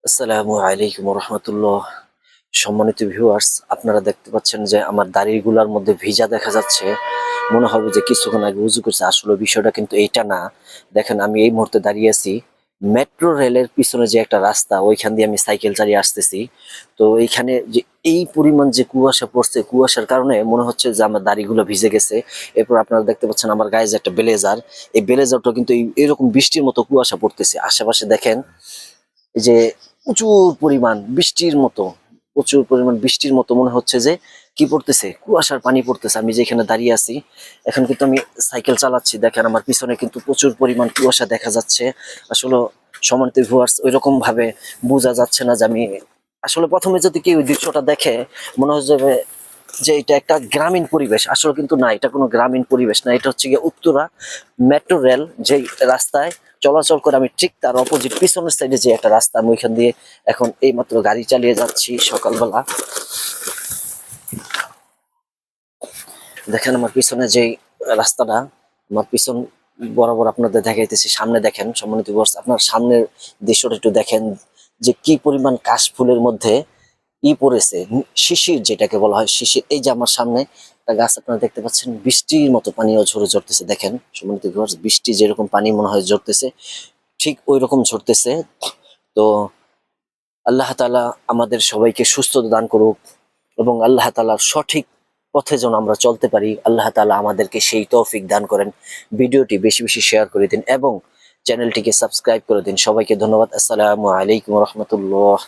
আসসালামু আলাইকুম রহমতুল্লাহ। সম্মানিত ভিউয়ার্স, আপনারা দেখতে পাচ্ছেন যে আমার দাড়িগুলার মধ্যে ভিজা দেখা যাচ্ছে। মনে হবে যে কিছুক্ষণ আগে উজু করছে, আসলে বিষয়টা কিন্তু এইটা না। দেখেন, আমি এই মুহূর্তে দাঁড়িয়ে আছি মেট্রো রেলের পিছনে যে একটা রাস্তা, ওইখান দিয়ে আমি সাইকেল চালিয়ে আসতেছি। তো এইখানে যে এই পরিমাণ যে কুয়াশা পড়ছে, কুয়াশার কারণে মনে হচ্ছে যে আমার দাড়িগুলো ভিজে গেছে। এরপর আপনারা দেখতে পাচ্ছেন আমার গায়ে যে একটা ব্লেজার, এই ব্লেজারটা কিন্তু এরকম বৃষ্টির মতো কুয়াশা পড়তেছে। আশেপাশে দেখেন এই যে প্রচুর পরিমাণ বৃষ্টির মতো, প্রচুর পরিমাণ বৃষ্টির মতো মনে হচ্ছে যে কি পড়তেছে, কুয়াশার পানি পড়তেছে। আমি যেখানে দাঁড়িয়ে আছি এখন কিন্তু আমি সাইকেল চালাচ্ছি, দেখেন আমার পিছনে কিন্তু প্রচুর পরিমাণ কুয়াশা দেখা যাচ্ছে। আসলে সমান্তে ভিউয়ার্স ওইরকম ভাবে বোঝা যাচ্ছে না যে আমি আসলে প্রথমে যদি কেউ ওই দৃশ্যটা দেখে মনে হচ্ছে যে এটা একটা গ্রামীণ পরিবেশ, আসলে কিন্তু না, এটা কোনো গ্রামীণ পরিবেশ না। এটা হচ্ছে গিয়ে উত্তরা মেট্রো রেল যে রাস্তায় চলাচল করে, আমি ঠিক তার অপোজিট পিছনের সাইডে যে একটা রাস্তা, আমি ওইখান দিয়ে এখন এইমাত্র গাড়ি চালিয়ে যাচ্ছি সকালবেলা। দেখেন আমার পিছনে যে রাস্তাটা, আমার পিছন বরাবর আপনাদের দেখাইতেছি। সামনে দেখেন সম্মানিত ভিউয়ার্স, আপনার সামনের দৃশ্যটা একটু দেখেন যে কি পরিমাণ কাশফুলের মধ্যে পড়েছে, শিশির যেটাকে বলা হয় শিশির। এই যে আমার সামনে একটা গাছ আপনারা দেখতে পাচ্ছেন, বৃষ্টির মতো পানিও ঝরে ঝরতেছে। দেখেন সম্মানিত ভিউয়ার্স, বৃষ্টি যেরকম পানি মনে হয় ঝরতেছে, ঠিক ওই রকম ঝরতেছে। তো আল্লাহ তাআলা আমাদের সবাইকে সুস্থতা দান করুক এবং আল্লাহ তাআলার সঠিক পথে যেন আমরা চলতে পারি। আল্লাহ তাআলা আমাদেরকে সেই তৌফিক দান করেন। ভিডিওটি বেশি বেশি শেয়ার করে দিন এবং চ্যানেলটিকে সাবস্ক্রাইব করে দিন। সবাইকে ধন্যবাদ। আসসালামু আলাইকুম রহমতুল্লাহ।